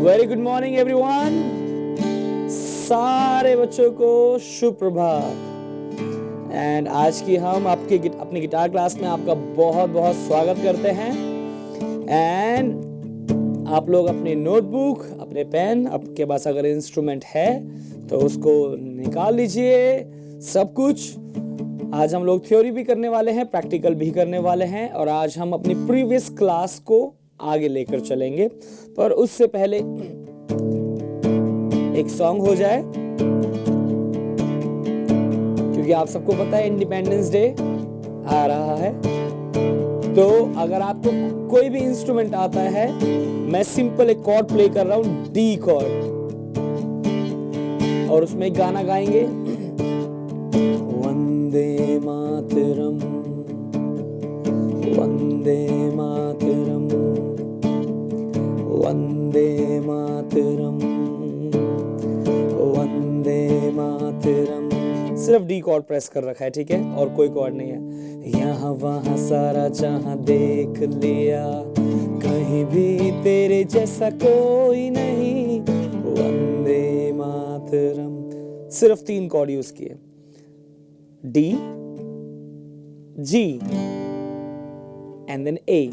Very good morning everyone. सारे बच्चों को शुभ प्रभात। एंड आज की हम अपनी गिटार क्लास में आपका बहुत बहुत स्वागत करते हैं। एंड आप लोग अपनी नोटबुक, अपने पेन, आपके पास अगर इंस्ट्रूमेंट है तो उसको निकाल लीजिए। सब कुछ आज हम लोग थ्योरी भी करने वाले हैं, प्रैक्टिकल भी करने वाले हैं, और आज हम अपनी प्रीवियस क्लास को आगे लेकर चलेंगे। पर उससे पहले एक सॉन्ग हो जाए, क्योंकि आप सबको पता है इंडिपेंडेंस डे आ रहा है। तो अगर आपको कोई भी इंस्ट्रूमेंट आता है, मैं सिंपल एक कॉर्ड प्ले कर रहा हूं, डी कॉर्ड, और उसमें एक गाना गाएंगे, वंदे मातरम, वंदे मातरम, वंदे मातरम, वंदे मातरम। सिर्फ डी कॉर्ड प्रेस कर रखा है, ठीक है, और कोई कॉर्ड नहीं है। यहाँ वहाँ सारा जहां देख लिया, कहीं भी तेरे जैसा कोई नहीं, वंदे मातरम। सिर्फ 3 कॉर्ड यूज किए, डी, जी एंड देन ए।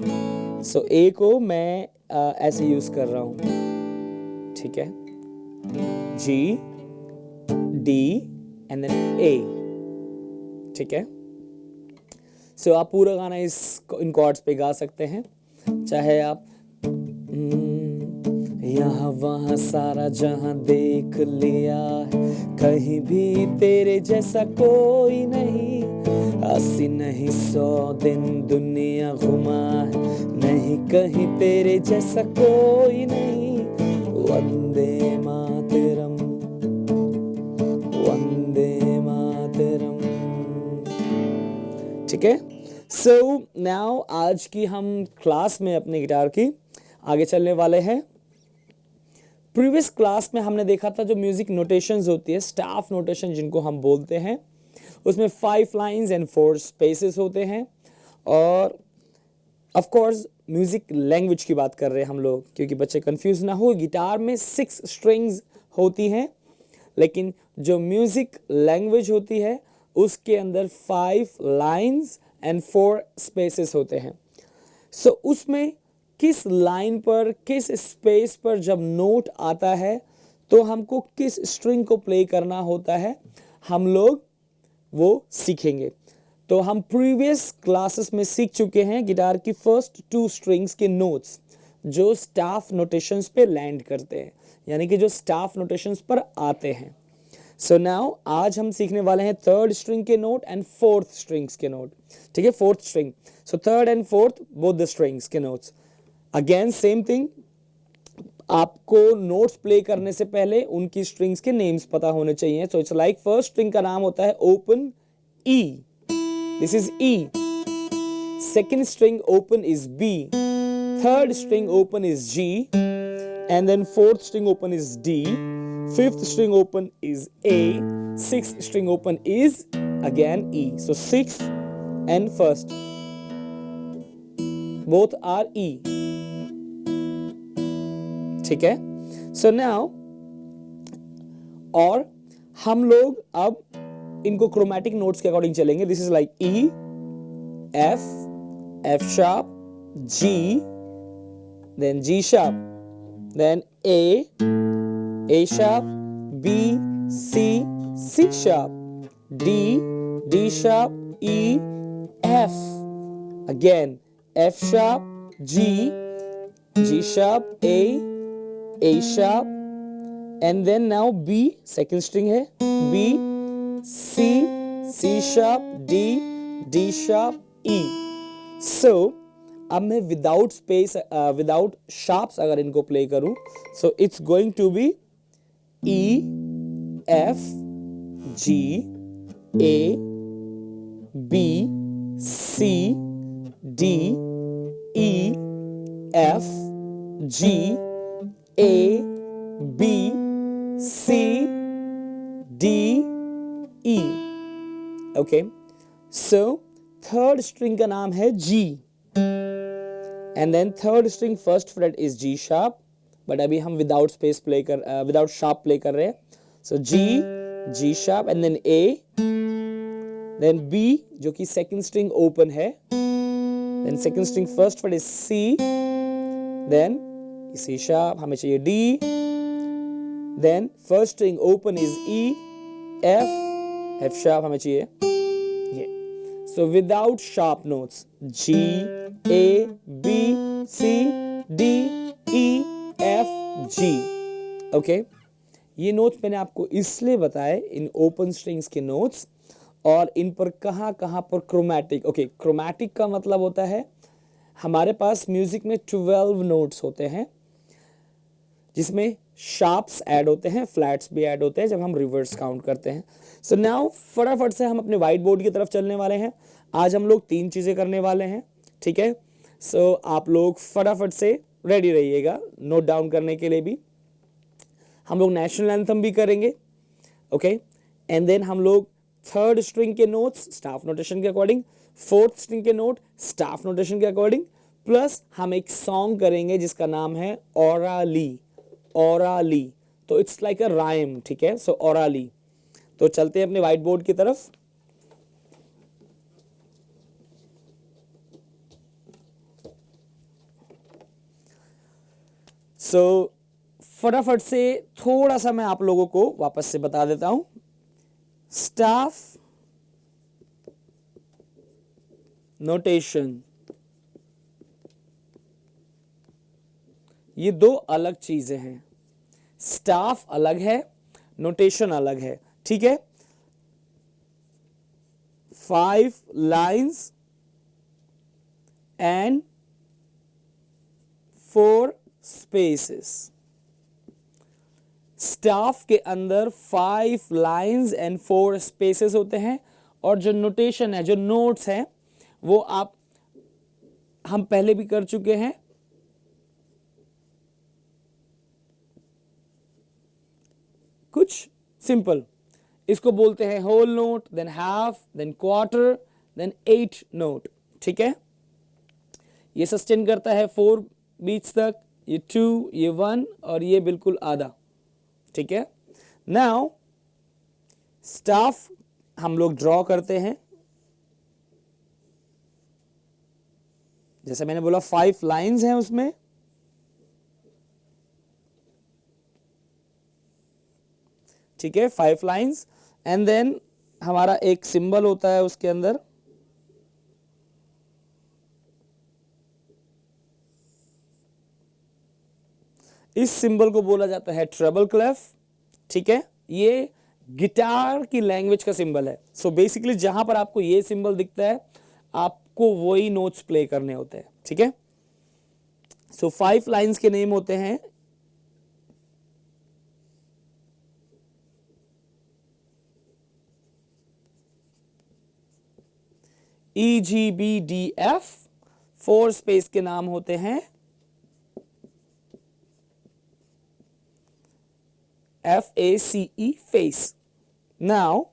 सो ए को मैं ऐसे यूज कर रहा हूं, ठीक है, जी, डी एंड देन ए, ठीक है। सो आप पूरा गाना इन कॉर्ड्स पे गा सकते हैं, चाहे आप यहाँ वहाँ सारा जहां देख लिया, कहीं भी तेरे जैसा कोई नहीं, 80 नहीं 100 दिन दुनिया घुमा, नहीं कहीं तेरे जैसा कोई नहीं, वंदे मातरम, वंदे मातरम। ठीक है। सो नाउ आज की हम क्लास में अपनी गिटार की आगे चलने वाले हैं। प्रीवियस क्लास में हमने देखा था जो म्यूजिक नोटेशंस होती है, स्टाफ नोटेशन जिनको हम बोलते हैं, उसमें 5 लाइंस एंड 4 स्पेसेस होते हैं। और ऑफ कोर्स म्यूजिक लैंग्वेज की बात कर रहे हैं हम लोग, क्योंकि बच्चे कंफ्यूज ना हो। गिटार में 6 स्ट्रिंग्स होती हैं, लेकिन जो म्यूजिक लैंग्वेज होती है उसके अंदर 5 लाइंस एंड 4 स्पेसेस होते हैं। सो उसमें किस लाइन पर, किस स्पेस पर जब नोट आता है तो हमको किस स्ट्रिंग को प्ले करना होता है, हम लोग वो सीखेंगे। तो हम प्रीवियस क्लासेस में सीख चुके हैं गिटार की फर्स्ट 2 स्ट्रिंग्स के नोट्स जो स्टाफ नोटेशंस पे लैंड करते हैं, यानी कि जो स्टाफ नोटेशंस पर आते हैं। सो नाउ आज हम सीखने वाले हैं 3rd स्ट्रिंग के नोट एंड 4th स्ट्रिंग्स के नोट, ठीक है, 4th string. So 3rd and 4th both the strings के नोट्स। अगेन सेम थिंग, आपको नोट्स प्ले करने से पहले उनकी स्ट्रिंग्स के नेम्स पता होने चाहिए। So it's like first string का नाम होता है open E, this is E. Second string open is B, third string open is G, and then fourth string open is D, fifth string open is A, sixth string open is again E. So sixth and first both are E, ठीक है। So now, और हम लोग अब इनको chromatic notes के according चलेंगे। This is like E, F, F sharp, G, then G sharp, then A, A sharp, B, C, C sharp, D, D sharp, E, F, again F sharp, G, G sharp, A sharp, and then now B, second string है, B, C, C sharp, D, D sharp, E. So अब मैं without space, without sharps अगर इनको play करूं, so it's going to be E, F, G, A, B, C, D, E, F, G, A, B, C, D, E. Okay. So third string का नाम है G, and then third string first fret is G sharp, but अभी हम without sharp play कर रहे हैं. So G sharp and then A, then B जो कि सेकंड स्ट्रिंग ओपन है, then second string first fret is C, then C sharp, हमें चाहिए D, then first string open is E, F sharp हमें चाहिए ये. So without sharp notes G, A, B, C, D, E, F, G. Okay, ये notes मैंने आपको इसलिए बताए, इन ओपन स्ट्रिंग्स के नोट्स, और इन पर कहाँ कहाँ पर क्रोमैटिक. ओके, क्रोमैटिक का मतलब होता है हमारे पास म्यूजिक में 12 नोट्स होते हैं, जिसमें शार्प्स ऐड होते हैं, फ्लैट्स भी ऐड होते हैं जब हम रिवर्स काउंट करते हैं. सो नाउ फटाफट से हम अपने व्हाइट बोर्ड की तरफ चलने वाले हैं. आज हम लोग 3 चीजें करने वाले हैं, ठीक है. सो आप लोग फटाफट से रेडी रहिएगा नोट डाउन करने के लिए भी. हम लोग नेशनल एंथम भी करेंगे, ओके, एंड देन हम लोग थर्ड स्ट्रिंग के नोट्स स्टाफ नोटेशन के अकॉर्डिंग, फोर्थ स्ट्रिंग के नोट स्टाफ नोटेशन के अकॉर्डिंग, प्लस हम एक सॉन्ग करेंगे जिसका नाम है ओराली. ओराली, तो इट्स लाइक अ राइम, ठीक है. सो ओराली. तो चलते हैं अपने व्हाइट बोर्ड की तरफ. सो फटाफट से थोड़ा सा मैं आप लोगों को वापस से बता देता हूं. स्टाफ नोटेशन, ये 2 अलग चीजें हैं. स्टाफ अलग है, नोटेशन अलग है, ठीक है. 5 लाइन्स एंड 4 स्पेसेस. स्टाफ के अंदर 5 लाइन्स एंड 4 स्पेसेस होते हैं, और जो नोटेशन है, जो नोट्स हैं, वो हम पहले भी कर चुके हैं. कुछ सिंपल, इसको बोलते हैं whole note, then half, then quarter, then 8 note, ठीक है. ये सस्टेन करता है 4 बीट्स तक, ये 2, ये 1 और ये बिल्कुल आधा, ठीक है. नाउ स्टाफ हम लोग ड्रॉ करते हैं. जैसे मैंने बोला 5 लाइन्स हैं उसमें, ठीक है, 5 लाइन्स, एंड देन हमारा एक सिंबल होता है उसके अंदर. इस सिंबल को बोला जाता है ट्रेबल क्लेफ, ठीक है. ये गिटार की लैंग्वेज का सिंबल है. सो बेसिकली जहां पर आपको ये सिंबल दिखता है, आपको वही नोट्स प्ले करने होते हैं, ठीक है. सो 5 लाइन्स के नेम होते हैं EGBDF. 4 स्पेस के नाम होते हैं FACE, फेस. नाउ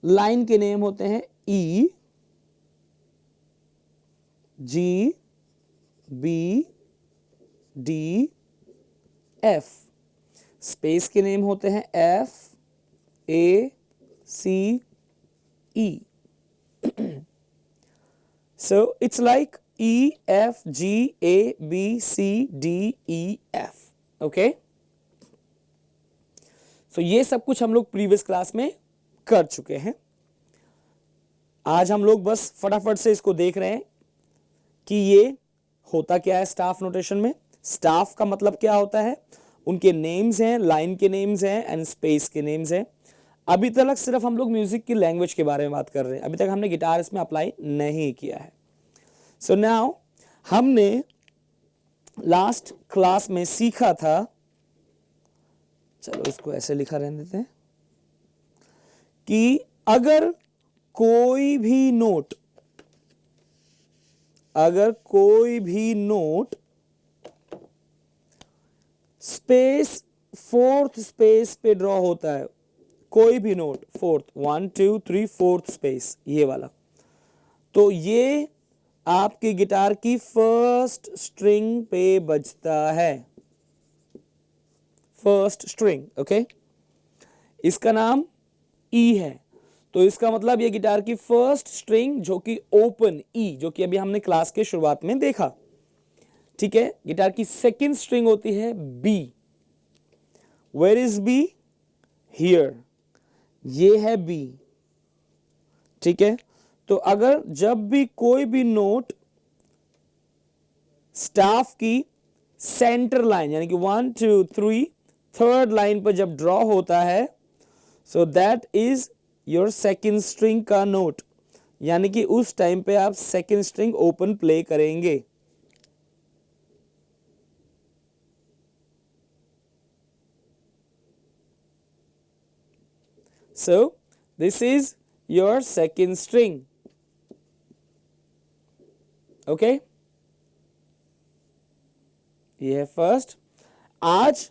लाइन के नेम होते हैं E, G, B, D, F. Space के नेम होते हैं F, A, C, E. So it's like E, F, G, A, B, C, D, E, F. Okay? So ये सब कुछ हम लोग प्रीवियस क्लास में कर चुके हैं. आज हम लोग बस फटाफट से इसको देख रहे हैं कि ये होता क्या है स्टाफ नोटेशन में. स्टाफ का मतलब क्या होता है, उनके नेम्स हैं, लाइन के नेम्स हैं एंड स्पेस के नेम्स हैं. अभी तक सिर्फ हम लोग म्यूजिक की लैंग्वेज के बारे में बात कर रहे हैं, अभी तक हमने गिटार इसमें अप्लाई नहीं किया है. सो नाउ हमने लास्ट क्लास में सीखा था, चलो इसको ऐसे लिखा रहने देते हैं, कि अगर कोई भी नोट स्पेस 4th स्पेस पे ड्रॉ होता है, कोई भी नोट 4th 1 2 3 4th स्पेस, ये वाला, तो ये आपकी गिटार की फर्स्ट स्ट्रिंग पे बजता है. First string, okay. इसका नाम ई है, तो इसका मतलब ये गिटार की फर्स्ट स्ट्रिंग जो कि ओपन ई, जो कि अभी हमने क्लास के शुरुआत में देखा, ठीक है। गिटार की सेकंड स्ट्रिंग होती है B. Where is B? Here, ये है बी, ठीक है। तो अगर जब भी कोई भी नोट स्टाफ की सेंटर लाइन यानी कि 1 2 3 थर्ड लाइन पर जब ड्रॉ होता है, so that is your second string का नोट, यानी कि उस टाइम पे आप सेकंड स्ट्रिंग ओपन प्ले करेंगे। So this is your second string, okay? ये है फर्स्ट। आज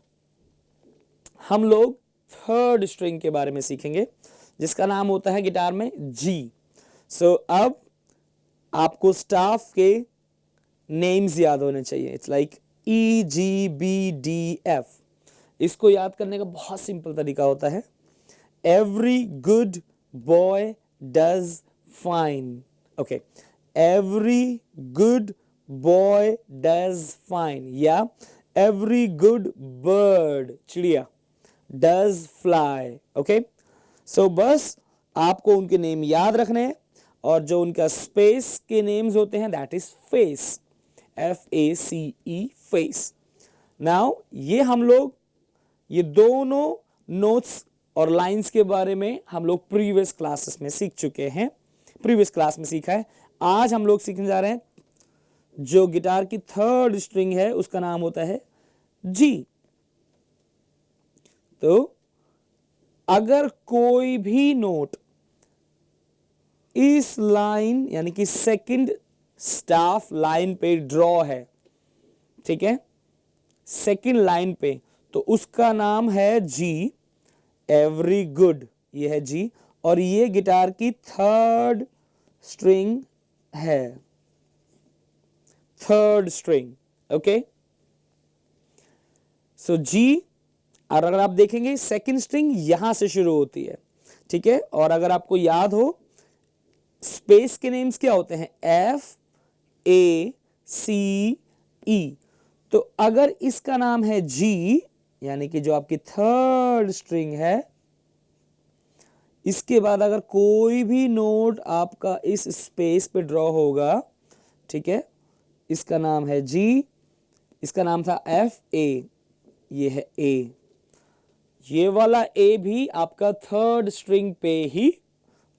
हम लोग थर्ड स्ट्रिंग के बारे में सीखेंगे जिसका नाम होता है गिटार में जी। सो अब आपको स्टाफ के नेम्स याद होने चाहिए। It's like E G B D F. इसको याद करने का बहुत सिंपल तरीका होता है, every good boy does fine, okay? Every good boy does fine, या every good bird, चिड़िया, does fly, okay? So बस आपको उनके नेम याद रखने हैं, और जो उनका स्पेस के नेम्स होते हैं that is face, FACE, face. Now ये हम लोग ये दोनों नोट्स और लाइंस के बारे में हम लोग प्रीवियस क्लासेस में सीख चुके हैं, प्रीवियस क्लास में सीखा है। आज हम लोग सीखने जा रहे हैं जो गिटार की थर्ड स्ट्रिंग है उसका नाम होता है जी। तो अगर कोई भी नोट इस लाइन यानी कि सेकंड स्टाफ लाइन पे ड्रॉ है, ठीक है, सेकंड लाइन पे, तो उसका नाम है जी। एवरी गुड, ये है जी, और ये गिटार की थर्ड स्ट्रिंग है, थर्ड स्ट्रिंग, ओके। सो जी, और अगर आप देखेंगे सेकंड स्ट्रिंग यहां से शुरू होती है, ठीक है। और अगर आपको याद हो स्पेस के नेम्स क्या होते हैं, एफ ए सी ई। तो अगर इसका नाम है जी यानी कि जो आपकी थर्ड स्ट्रिंग है, इसके बाद अगर कोई भी नोट आपका इस स्पेस पे ड्रॉ होगा, ठीक है, इसका नाम है जी, इसका नाम था एफ ए, ये है ए, ये वाला ए भी आपका थर्ड स्ट्रिंग पे ही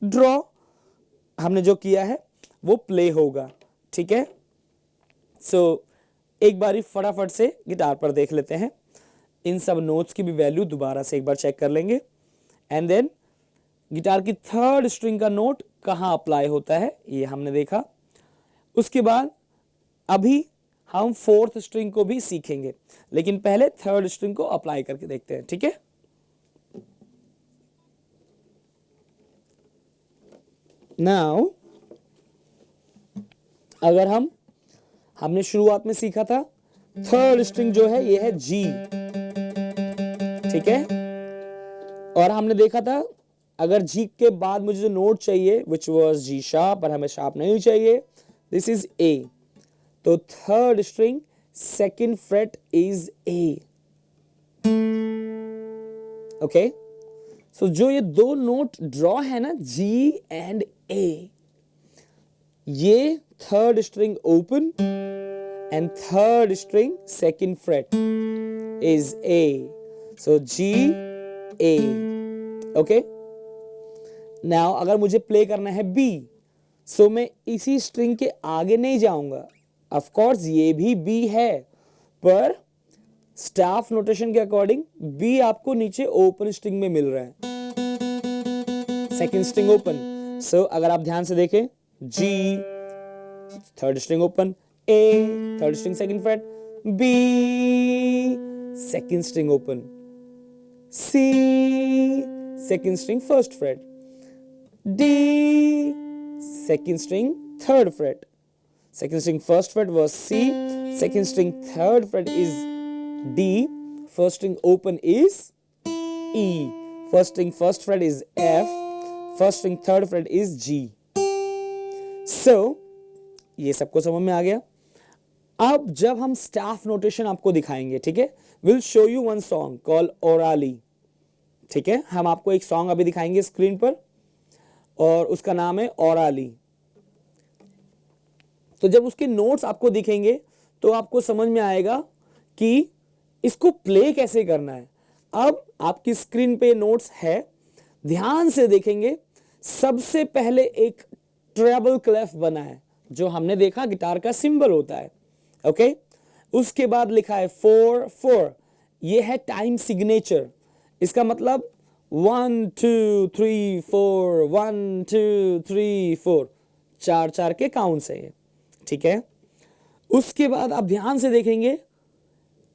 ड्रॉ हमने जो किया है वो प्ले होगा, ठीक है। सो एक बारी फटाफट से गिटार पर देख लेते हैं, इन सब नोट्स की भी वैल्यू दोबारा से एक बार चेक कर लेंगे, एंड देन गिटार की थर्ड स्ट्रिंग का नोट कहां अप्लाई होता है ये हमने देखा। उसके बाद अभी हम फोर्थ स्ट्रिंग को भी सीखेंगे, लेकिन पहले थर्ड स्ट्रिंग को अप्लाई करके देखते हैं, ठीक है। नाउ अगर हमने शुरुआत में सीखा था थर्ड स्ट्रिंग जो है ये है जी, ठीक है। और हमने देखा था अगर जी के बाद मुझे जो नोट चाहिए विच वॉज जी शार्प, और हमें शार्प नहीं चाहिए, दिस इज ए। तो third string second fret is A, okay. So जो ये दो नोट ड्रॉ है ना, जी एंड ए, ये third string open and third string second fret is A, so G A, okay. Now अगर मुझे प्ले करना है बी, सो मैं इसी स्ट्रिंग के आगे नहीं जाऊंगा, ऑफ कोर्स ये भी बी है, पर स्टाफ नोटेशन के अकॉर्डिंग बी आपको नीचे ओपन स्ट्रिंग में मिल रहा है, सेकंड स्ट्रिंग ओपन। सो अगर आप ध्यान से देखें, G third string open, A third string second fret, B second string open, C second string first fret, D second string third fret, second string first fret was C, second string third fret is D, first string open is E, first string first fret is F, first string third fret is G. So ये सबको समझ में आ गया। अब जब हम staff notation आपको दिखाएंगे, ठीक है, will show you one song call ओराली, ठीक है, हम आपको एक सॉन्ग अभी दिखाएंगे स्क्रीन पर और उसका नाम है ओराली। तो जब उसके नोट्स आपको दिखेंगे तो आपको समझ में आएगा कि इसको प्ले कैसे करना है। अब आपकी स्क्रीन पे नोट्स है, ध्यान से देखेंगे। सबसे पहले एक ट्रेबल क्लेफ बना है जो हमने देखा गिटार का सिंबल होता है, ओके। उसके बाद लिखा है 4/4, ये है टाइम सिग्नेचर। इसका मतलब 1 2 3 4, 1 2 3 4, 4/4 के काउंट्स है ये, ठीक है। उसके बाद आप ध्यान से देखेंगे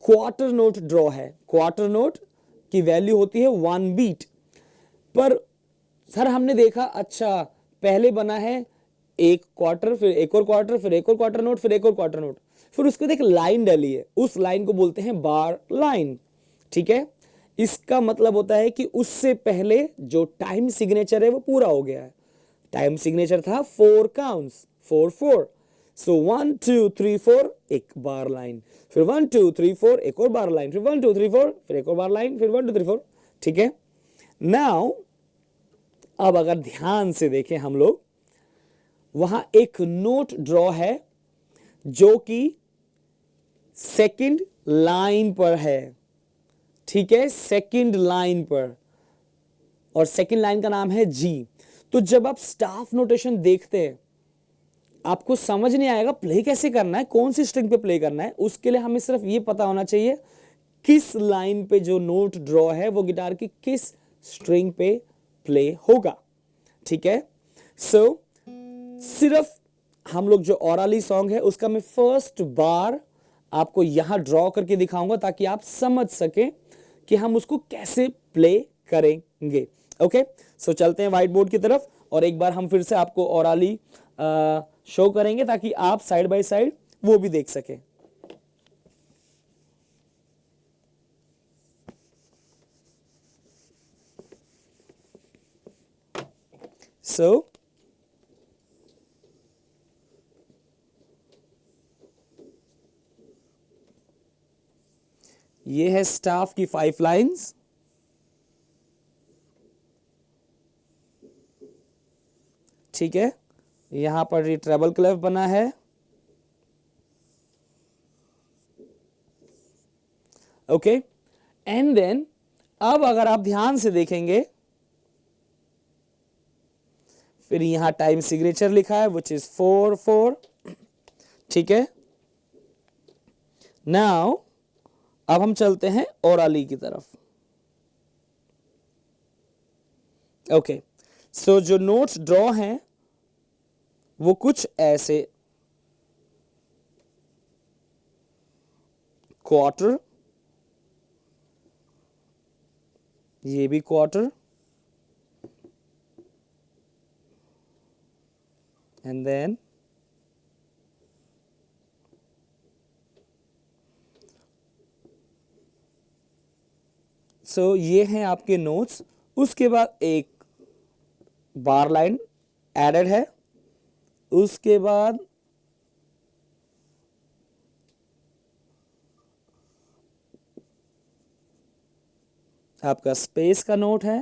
क्वार्टर नोट ड्रॉ है। क्वार्टर नोट की वैल्यू होती है 1 बीट पर। सर हमने देखा, अच्छा पहले बना है एक क्वार्टर, फिर एक और क्वार्टर, फिर एक और क्वार्टर नोट, फिर एक और क्वार्टर नोट, फिर उसके बाद एक लाइन डली है, उस लाइन को बोलते हैं बार लाइन, ठीक है। इसका मतलब होता है कि उससे पहले जो टाइम सिग्नेचर है वो पूरा हो गया है। टाइम सिग्नेचर था 4 काउंट्स, 4/4, सो 1 2 3 4 एक बार लाइन, फिर 1 2 3 4 एक और बार लाइन, फिर 1 2 3 4 फिर एक और बार लाइन, फिर 1 2 3 4, ठीक है। नाउ अब अगर ध्यान से देखें हम लोग, वहां एक नोट ड्रॉ है जो कि सेकंड लाइन पर है, ठीक है, सेकंड लाइन पर, और सेकंड लाइन का नाम है जी। तो जब आप स्टाफ नोटेशन देखते हैं आपको समझ नहीं आएगा प्ले कैसे करना है, कौन सी स्ट्रिंग पे प्ले करना है। उसके लिए हमें सिर्फ ये पता होना चाहिए किस लाइन पे जो नोट ड्रॉ है वो गिटार की किस स्ट्रिंग पे प्ले होगा, ठीक है। सो सिर्फ हम लोग जो ओराली सॉन्ग है उसका मैं फर्स्ट बार आपको यहां ड्रॉ करके दिखाऊंगा ताकि आप समझ सकें कि हम उसको कैसे प्ले करेंगे, ओके। सो चलते हैं व्हाइट बोर्ड की तरफ और एक बार हम फिर से आपको ओराली शो करेंगे ताकि आप साइड बाय साइड वो भी देख सकें। सो ये है स्टाफ की 5 लाइंस, ठीक है। यहां पर ये ट्रेबल क्लेफ बना है, ओके। एंड देन अब अगर आप ध्यान से देखेंगे फिर यहां टाइम सिग्नेचर लिखा है विच इज 4/4, ठीक है। नाउ अब हम चलते हैं ओराली की तरफ, ओके। सो जो नोट्स ड्रॉ हैं वो कुछ ऐसे, क्वार्टर, ये भी क्वार्टर, एंड देन सो ये हैं आपके नोट्स। उसके बाद एक बार लाइन एडेड है, उसके बाद आपका स्पेस का नोट है,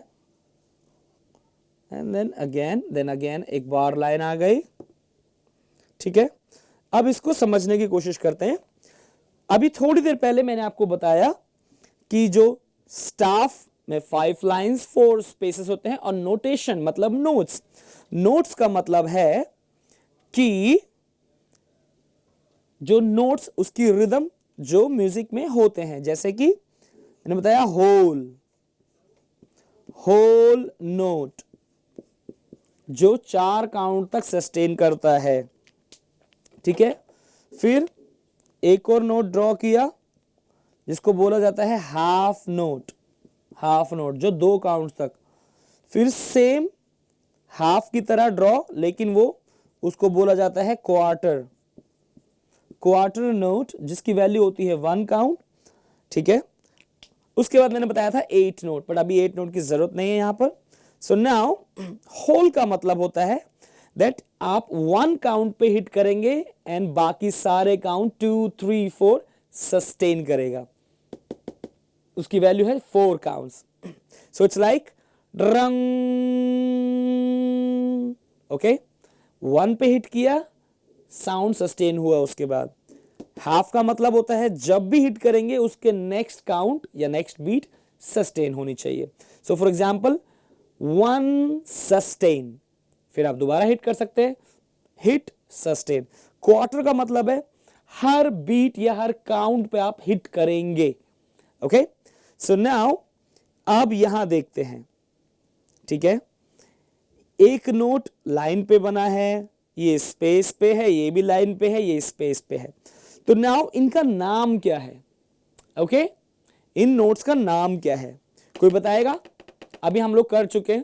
एंड देन अगेन एक बार लाइन आ गई, ठीक है। अब इसको समझने की कोशिश करते हैं। अभी थोड़ी देर पहले मैंने आपको बताया कि जो स्टाफ में 5 लाइंस 4 स्पेसेस होते हैं और नोटेशन मतलब नोट्स। नोट्स का मतलब है कि जो नोट्स उसकी रिदम जो म्यूजिक में होते हैं, जैसे कि मैंने बताया होल नोट जो 4 काउंट तक सस्टेन करता है, ठीक है। फिर एक और नोट ड्रॉ किया जिसको बोला जाता है हाफ नोट जो 2 काउंट तक। फिर सेम हाफ की तरह ड्रॉ, लेकिन वो उसको बोला जाता है क्वार्टर नोट जिसकी वैल्यू होती है 1 काउंट, ठीक है। उसके बाद मैंने बताया था 8 नोट, बट अभी 8 नोट की जरूरत नहीं है यहां पर। सो नाउ होल का मतलब होता है दैट आप 1 काउंट पे हिट करेंगे एंड बाकी सारे काउंट 2, 3, 4 सस्टेन करेगा। उसकी वैल्यू है 4 काउंट्स। सो इट्स लाइक रंग। ओके, 1 पे हिट किया, साउंड सस्टेन हुआ। उसके बाद हाफ का मतलब होता है जब भी हिट करेंगे उसके नेक्स्ट काउंट या नेक्स्ट बीट सस्टेन होनी चाहिए। सो फॉर एग्जांपल 1 सस्टेन, फिर आप दोबारा हिट कर सकते हैं, हिट सस्टेन। क्वार्टर का मतलब है हर बीट या हर काउंट पे आप हिट करेंगे। ओके, सो नाउ अब यहां देखते हैं, ठीक है, एक नोट लाइन पे बना है, ये स्पेस पे है, ये भी लाइन पे है, ये स्पेस पे है। तो नाउ इनका नाम क्या है? ओके, इन नोट्स का नाम क्या है? कोई बताएगा? अभी हम लोग कर चुके हैं।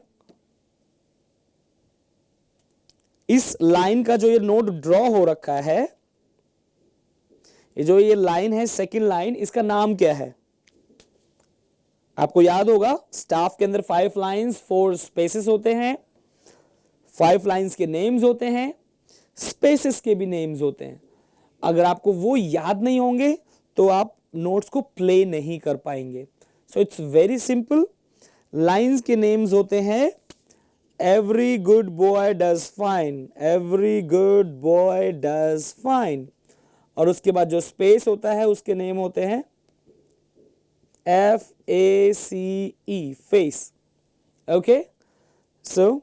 इस लाइन का जो ये नोट ड्रॉ हो रखा है, ये जो ये लाइन है, सेकंड लाइन, इसका नाम क्या है? आपको याद होगा स्टाफ के अंदर 5 लाइंस 4 स्पेसेस होते हैं। 5 लाइंस के नेम्स होते हैं, स्पेसेस के भी नेम्स होते हैं। अगर आपको वो याद नहीं होंगे तो आप नोट्स को प्ले नहीं कर पाएंगे। So it's very simple. Lines के नेम्स होते हैं every good boy does fine, every good boy does fine. और उसके बाद जो स्पेस होता है उसके नेम होते हैं FACE, face. Okay, so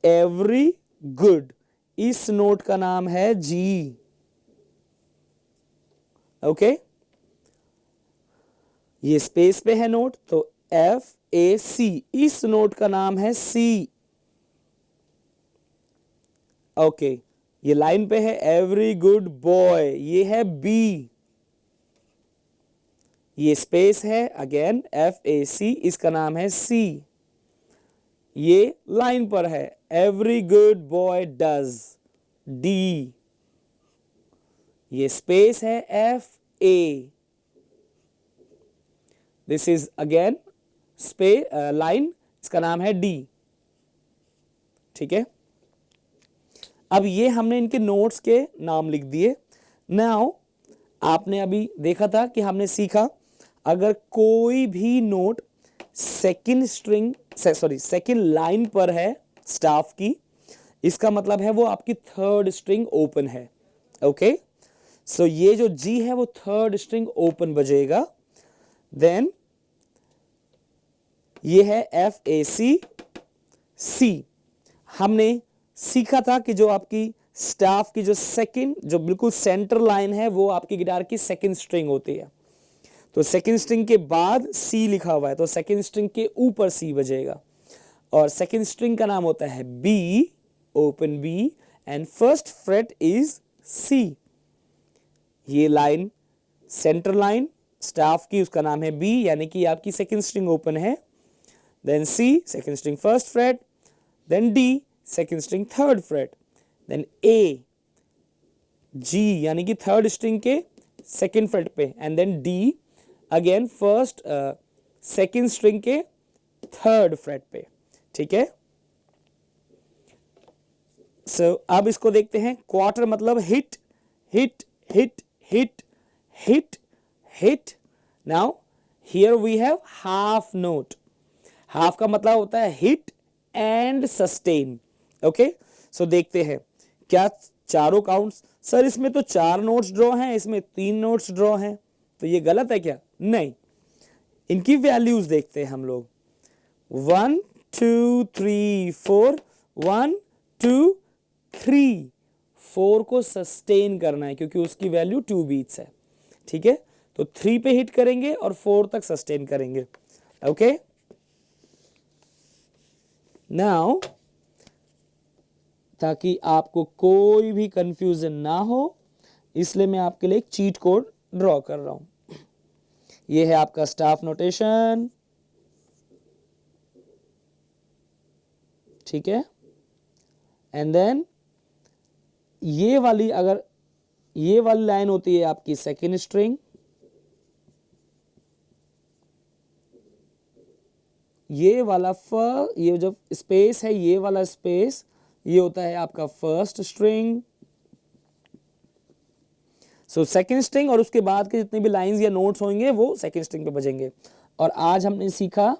every good, इस नोट का नाम है G। ओके, ये स्पेस पे है नोट तो FAC, इस नोट का नाम है C। ओके, ये लाइन पे है एवरी गुड बॉय, ये है B। ये स्पेस है अगेन FAC, इसका नाम है C। ये लाइन पर है every good boy does, D। ये स्पेस है FA। This is again line, इसका नाम है D। ठीक है, अब ये हमने इनके नोट्स के नाम लिख दिए। नाउ आपने अभी देखा था कि हमने सीखा अगर कोई भी नोट सेकंड लाइन पर है स्टाफ की, इसका मतलब है वो आपकी थर्ड स्ट्रिंग ओपन है। ओके, सो ये जो G है वो थर्ड स्ट्रिंग ओपन बजेगा। देन ये है FAC C। हमने सीखा था कि जो आपकी स्टाफ की जो सेकंड, जो बिल्कुल सेंटर लाइन है, वो आपकी गिटार की सेकंड स्ट्रिंग होती है। तो सेकंड स्ट्रिंग के बाद C लिखा हुआ है तो सेकंड स्ट्रिंग के ऊपर C बजेगा। और सेकंड स्ट्रिंग का नाम होता है B, open B, and first fret is C। ये लाइन सेंटर लाइन स्टाफ की, उसका नाम है B, यानी कि आपकी सेकंड स्ट्रिंग ओपन है। Then C, second string first fret, then D, second string third fret, then A, G यानी कि थर्ड स्ट्रिंग के सेकंड फ्रेट पे, and then D again first second string के थर्ड फ्रेट पे। ठीक है, सो अब इसको देखते हैं। क्वार्टर मतलब hit hit hit hit hit hit. Now here we have half note. Half का मतलब होता है hit and sustain. Okay, so देखते हैं क्या चारों काउंट्स, सर इसमें तो 4 नोट्स ड्रॉ हैं, इसमें 3 नोट्स ड्रॉ हैं, तो ये गलत है क्या? नहीं, इनकी वैल्यूज देखते हैं हम लोग। 1 2 3 4, 1 2 3, 4 को सस्टेन करना है क्योंकि उसकी वैल्यू 2 बीट्स है। ठीक है, तो 3 पे हिट करेंगे और 4 तक सस्टेन करेंगे। ओके, नाउ ताकि आपको कोई भी कंफ्यूजन ना हो, इसलिए मैं आपके लिए एक चीट कोड ड्रॉ कर रहा हूं। ये है आपका स्टाफ नोटेशन। ठीक है, एंड देन ये वाली, अगर ये वाली लाइन होती है आपकी सेकेंड स्ट्रिंग, ये वाला ये जो स्पेस है, ये वाला स्पेस, ये होता है आपका first string. So second string, और उसके बाद के जितने भी लाइंस या नोट्स होंगे वो सेकंड स्ट्रिंग पे बजेंगे। और आज हमने सीखा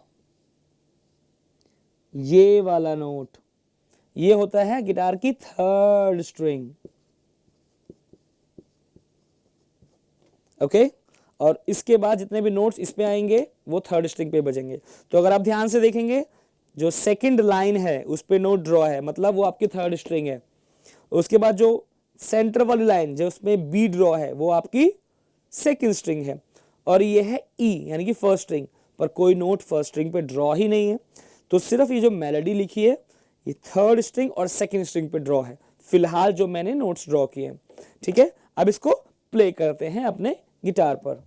ये वाला नोट, ये होता है गिटार की थर्ड स्ट्रिंग। ओके, और इसके बाद जितने भी नोट्स इस पे आएंगे वो थर्ड स्ट्रिंग पे बजेंगे। तो अगर आप ध्यान से देखेंगे, जो सेकंड लाइन है उस पे नोट ड्रॉ है, मतलब वो आपकी थर्ड स्ट्रिंग है। उसके बाद जो सेंटर वाली लाइन जो उसमें बी ड्रॉ है वो आपकी सेकंड स्ट्रिंग है। और ये है ई यानी कि फर्स्ट स्ट्रिंग, पर कोई नोट फर्स्ट स्ट्रिंग पे ड्रॉ ही नहीं है। तो सिर्फ ये जो मेलोडी लिखी है ये थर्ड स्ट्रिंग और सेकंड स्ट्रिंग पे ड्रॉ है, फिलहाल जो मैंने नोट्स ड्रॉ किए हैं। ठीक है, अब इसको प्ले करते हैं अपने गिटार पर।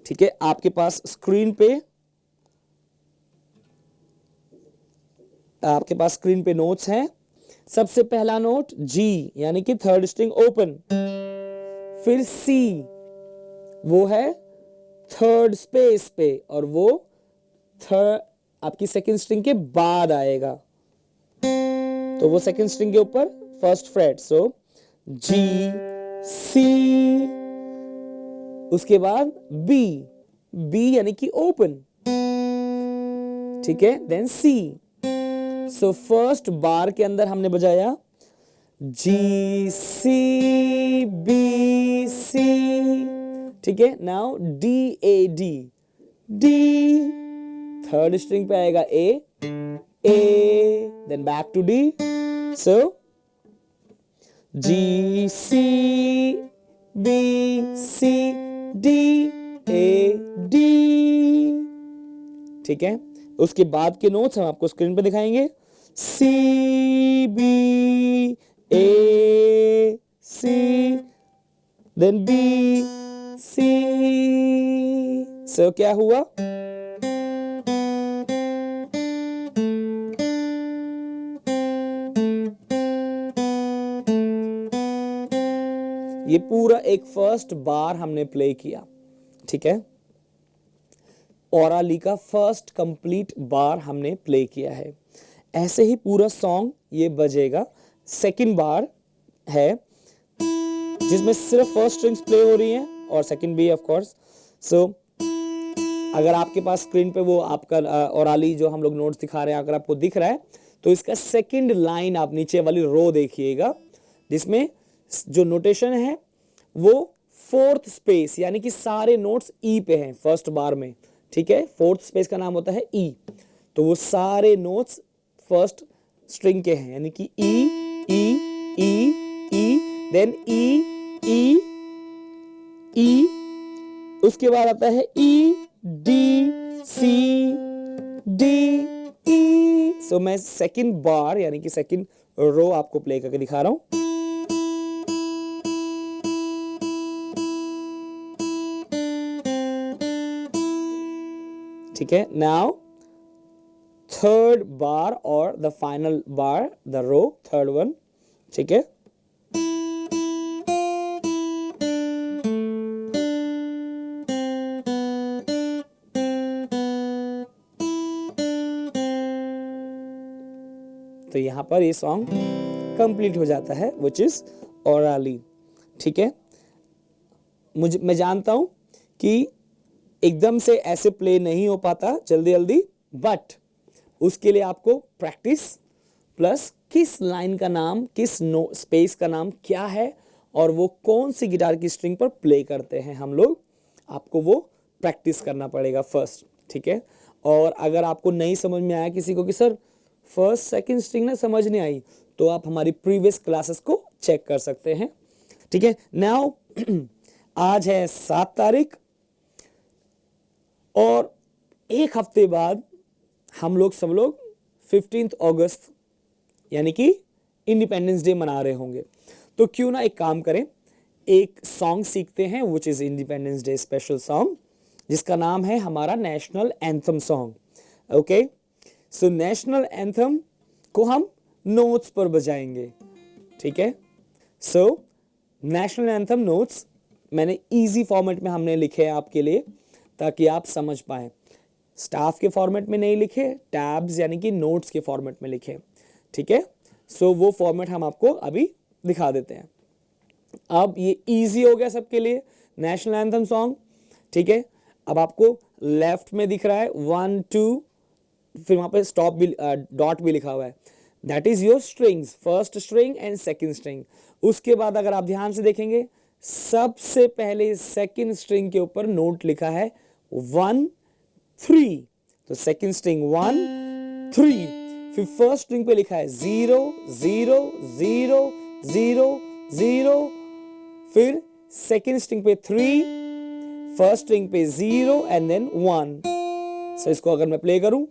ठीक है, आपके पास स्क्रीन पे नोट्स हैं। सबसे पहला नोट जी यानी कि थर्ड स्ट्रिंग ओपन, फिर सी वो है थर्ड स्पेस पे, और वो थर्ड आपकी सेकंड स्ट्रिंग के बाद आएगा, तो वो सेकंड स्ट्रिंग के ऊपर फर्स्ट फ्रेट। सो जी सी, उसके बाद बी यानी कि ओपन। ठीक है, देन सी। सो फर्स्ट बार के अंदर हमने बजाया जी सी बी सी। ठीक है, now D A D, D third string पे आएगा A, then back to D. So G C B C D A D. ठीक है, उसके बाद के नोट्स हम आपको स्क्रीन पे दिखाएंगे। सी बी ए सी, देन बी सी। सो क्या हुआ, ये पूरा एक फर्स्ट बार हमने प्ले किया। ठीक है, ओराली का फर्स्ट कंप्लीट बार हमने प्ले किया है। ऐसे ही पूरा सॉन्ग ये बजेगा। सेकंड बार है जिसमें सिर्फ फर्स्ट स्ट्रिंग्स प्ले हो रही हैं और सेकंड भी ऑफ कोर्स। सो अगर आपके पास स्क्रीन पे वो आपका ओराली जो हम लोग नोट्स दिखा रहे हैं अगर आपको दिख रहा है, तो इसका सेकंड लाइन आप नीचे वाली रो देखिएगा, जिसमें जो नोटेशन है वो फोर्थ स्पेस यानी कि सारे नोट्स ई पे हैं फर्स्ट बार में। ठीक है, फोर्थ स्पेस का नाम होता है ई, तो वो सारे नोट्स फर्स्ट स्ट्रिंग के हैं, यानी कि ई ई ई ई, देन ई ई ई, उसके बाद आता है ई डी सी डी ई। सो मैं सेकंड बार यानी कि सेकंड रो आपको प्ले करके दिखा रहा हूं। ठीक है, नाउ थर्ड बार और the final bar, the row third one. ठीक है, तो यहां पर ये सॉन्ग कंप्लीट हो जाता है, विच इज ओराली। ठीक है, मैं जानता हूं कि एकदम से ऐसे प्ले नहीं हो पाता जल्दी जल्दी, बट उसके लिए आपको प्रैक्टिस प्लस किस लाइन का नाम, किस स्पेस का नाम क्या है और वो कौन सी गिटार की स्ट्रिंग पर प्ले करते हैं हम लोग, आपको वो प्रैक्टिस करना पड़ेगा फर्स्ट। ठीक है, और अगर आपको नहीं समझ में आया किसी को कि सर फर्स्ट सेकंड स्ट्रिंग ना समझ नहीं आई, तो आप हमारी प्रीवियस क्लासेस को चेक कर सकते हैं। ठीक है, नाउ आज है 7 तारीख और एक हफ्ते बाद हम लोग सब लोग 15 अगस्त यानी कि इंडिपेंडेंस डे मना रहे होंगे। तो क्यों ना एक काम करें, एक सॉन्ग सीखते हैं which is independence day special song, जिसका नाम है हमारा national anthem song. Okay, so national anthem को हम नोट्स पर बजाएंगे। ठीक है, सो नेशनल एंथम नोट्स मैंने इजी फॉर्मेट में हमने लिखे हैं आपके लिए ताकि आप समझ पाएं। स्टाफ के फॉर्मेट में नहीं लिखे, टैब्स यानी कि नोट्स के फॉर्मेट में लिखे, ठीक है। सो वो फॉर्मेट हम आपको अभी दिखा देते हैं। अब ये इजी हो गया सबके लिए, नेशनल एंथम सॉन्ग, ठीक है। अब आपको लेफ्ट में दिख रहा है 1 2, फिर वहां पे स्टॉप भी डॉट भी लिखा हुआ है, that is your strings, first string and second string. उसके बाद अगर आप ध्यान से देखेंगे सबसे पहले सेकंड स्ट्रिंग के ऊपर नोट लिखा है 1 3, तो सेकंड स्ट्रिंग 1 3, फिर फर्स्ट स्ट्रिंग पे लिखा है 0 0 0 0 0, फिर सेकंड स्ट्रिंग पे 3, फर्स्ट स्ट्रिंग पे 0 एंड देन 1। सो इसको अगर मैं प्ले करूं,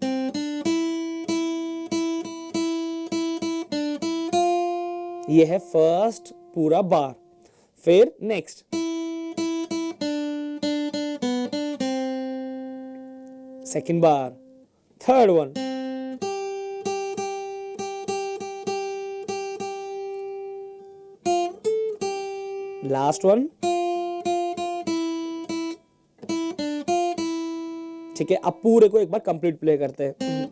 ये है फर्स्ट पूरा बार। फिर नेक्स्ट सेकंड बार, थर्ड वन, लास्ट वन, ठीक है। अब पूरे को एक बार कंप्लीट प्ले करते हैं।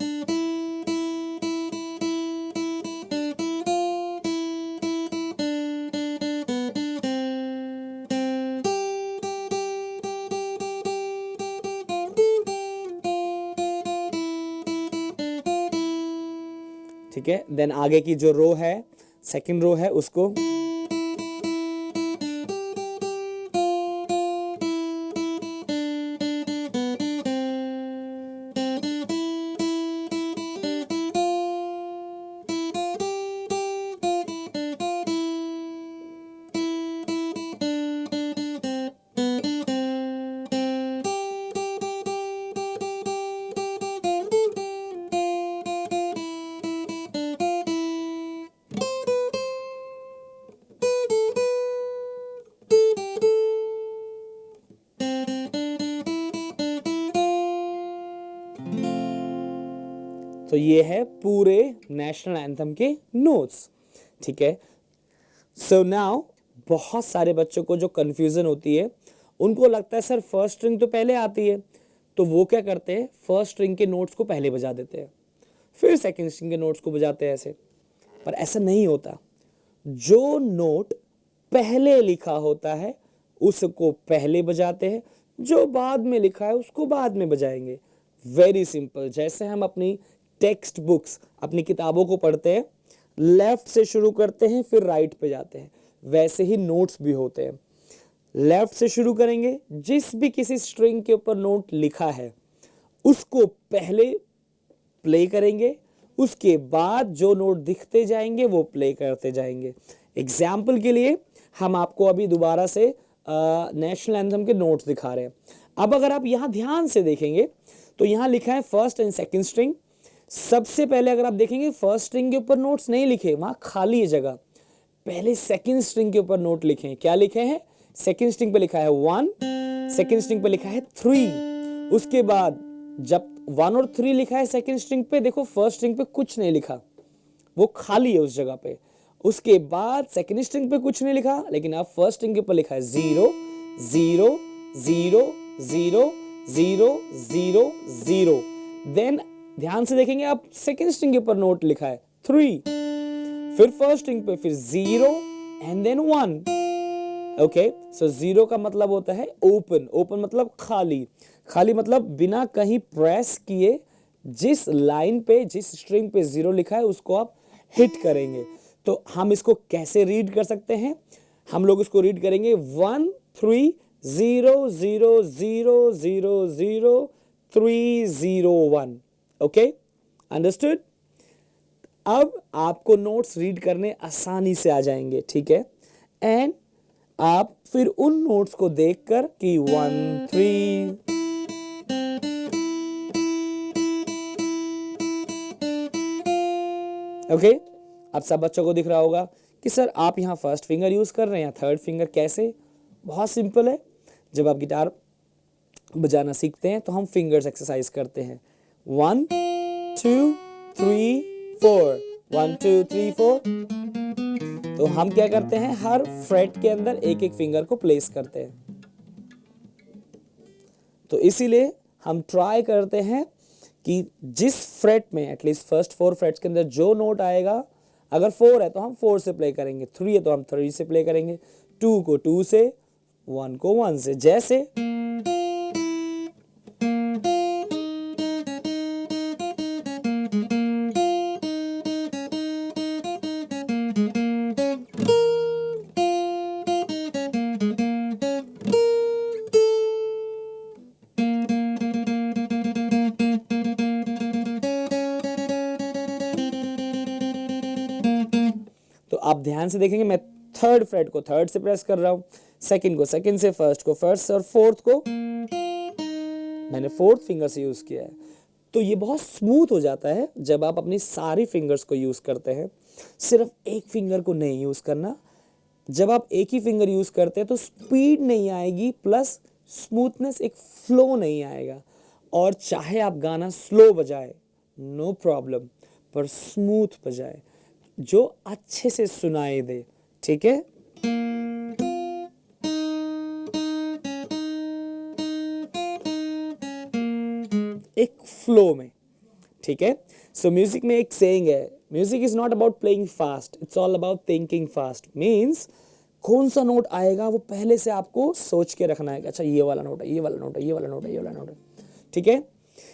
ठीक है, देन आगे की जो रो है, सेकंड रो है, उसको तो ये है पूरे नेशनल एंथम के नोट्स, ठीक है। सो नाउ बहुत सारे बच्चों को जो कंफ्यूजन होती है, उनको लगता है सर फर्स्ट स्ट्रिंग तो पहले आती है, तो वो क्या करते हैं फर्स्ट स्ट्रिंग के नोट्स को पहले बजा देते हैं, फिर सेकंड स्ट्रिंग के नोट्स को बजाते हैं ऐसे। पर ऐसा नहीं होता, जो नोट पहले लिखा होता है उसको पहले बजाते हैं, जो बाद में लिखा है उसको बाद में बजाएंगे। Very simple. जैसे हम अपनी टेक्स्ट बुक्स, अपनी किताबों को पढ़ते हैं, लेफ्ट से शुरू करते हैं फिर राइट पे जाते हैं, वैसे ही नोट्स भी होते हैं। लेफ्ट से शुरू करेंगे, जिस भी किसी स्ट्रिंग के ऊपर नोट लिखा है उसको पहले प्ले करेंगे, उसके बाद जो नोट दिखते जाएंगे वो प्ले करते जाएंगे। एग्जाम्पल के लिए हम आपको अभी दोबारा से नेशनल एंथम के नोट्स दिखा रहे हैं। अब अगर आप यहां ध्यान से देखेंगे तो यहां लिखा है फर्स्ट एंड सेकंड स्ट्रिंग। सबसे पहले अगर आप देखेंगे फर्स्ट स्ट्रिंग के ऊपर नोट्स नहीं लिखे, वहां खाली है जगह, पहले सेकंड स्ट्रिंग के ऊपर नोट लिखे हैं। क्या लिखे हैं? सेकंड स्ट्रिंग पे लिखा है 1, सेकंड स्ट्रिंग पे लिखा है 3। उसके बाद जब 1 और 3 लिखा है सेकंड स्ट्रिंग पे, देखो फर्स्ट स्ट्रिंग पे कुछ नहीं लिखा, वो खाली है उस जगह पे। उसके बाद सेकंड स्ट्रिंग पे कुछ नहीं लिखा, लेकिन अब फर्स्ट स्ट्रिंग के ऊपर लिखा है 0 0 0 0 0 0 0। देन ध्यान से देखेंगे आप सेकंड स्ट्रिंग के ऊपर नोट लिखा है 3, फिर फर्स्ट स्ट्रिंग पे फिर 0 एंड देन 1। ओके, सो 0 का मतलब होता है ओपन, ओपन मतलब खाली, खाली मतलब बिना कहीं प्रेस किए जिस लाइन पे, जिस स्ट्रिंग पे 0 लिखा है उसको आप हिट करेंगे। तो हम इसको कैसे रीड कर सकते हैं? हम लोग इसको रीड करेंगे 1 3 0 0 0 0 0 3 0 1। Okay, understood? अब आपको नोट्स रीड करने आसानी से आ जाएंगे, ठीक है। एंड आप फिर उन नोट्स को देखकर कि 1 3 ओके, अब सब बच्चों को दिख रहा होगा कि सर आप यहाँ फर्स्ट फिंगर यूज कर रहे हैं या थर्ड फिंगर, कैसे? बहुत सिंपल है। जब आप गिटार बजाना सीखते हैं तो हम फिंगर्स एक्सरसाइज करते हैं। 1 2 3 4, 1 2 3 4। तो हम क्या करते हैं, हर फ्रेट के अंदर एक एक फिंगर को प्लेस करते हैं। तो इसीलिए हम ट्राई करते हैं कि जिस फ्रेट में एटलीस्ट फर्स्ट 4 फ्रेट्स के अंदर जो नोट आएगा, अगर 4 है तो हम 4 से प्ले करेंगे, 3 है तो हम 3 से प्ले करेंगे, 2 को 2 से, 1 को 1 से, जैसे तो आप ध्यान से देखेंगे मैं थर्ड फ्रेट को थर्ड से प्रेस कर रहा हूं, सेकंड को सेकंड से, फर्स्ट को फर्स्ट से और फोर्थ को मैंने फोर्थ फिंगर से यूज किया है। तो ये बहुत स्मूथ हो जाता है जब आप अपनी सारी फिंगर्स को यूज करते हैं, सिर्फ एक फिंगर को नहीं यूज करना। जब आप एक ही फिंगर यूज करते हैं तो स्पीड नहीं आएगी, प्लस स्मूथनेस, एक फ्लो नहीं आएगा। और चाहे आप गाना स्लो बजाए, नो प्रॉब्लम, पर स्मूथ बजाए जो अच्छे से सुनाई दे, ठीक है। एक फ्लो में, ठीक है। सो म्यूजिक में एक सेइंग है, music is not about playing fast, it's all about thinking fast. Means कौन सा नोट आएगा वो पहले से आपको सोच के रखना है कि अच्छा ये वाला नोट है, ये वाला नोट है, ये वाला नोट है, ये वाला नोट है, ठीक है।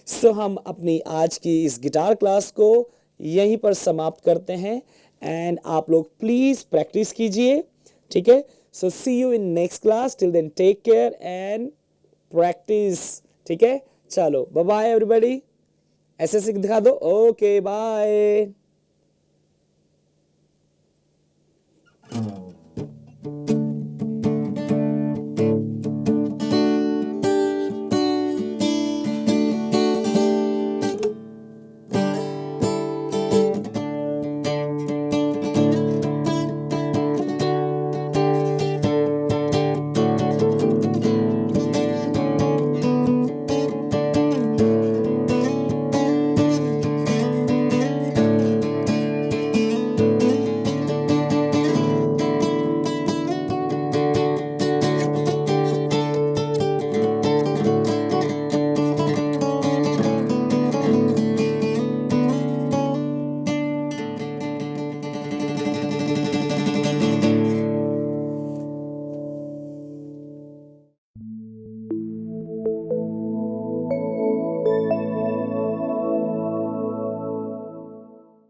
सो हम अपनी आज की इस गिटार क्लास को यहीं पर समाप्त करते हैं, एंड आप लोग प्लीज प्रैक्टिस कीजिए, ठीक है। So see you in next class, till then take care and practice, ठीक है। चलो बाय बाय एवरीबॉडी, ऐसे दिखा दो, ओके बाय।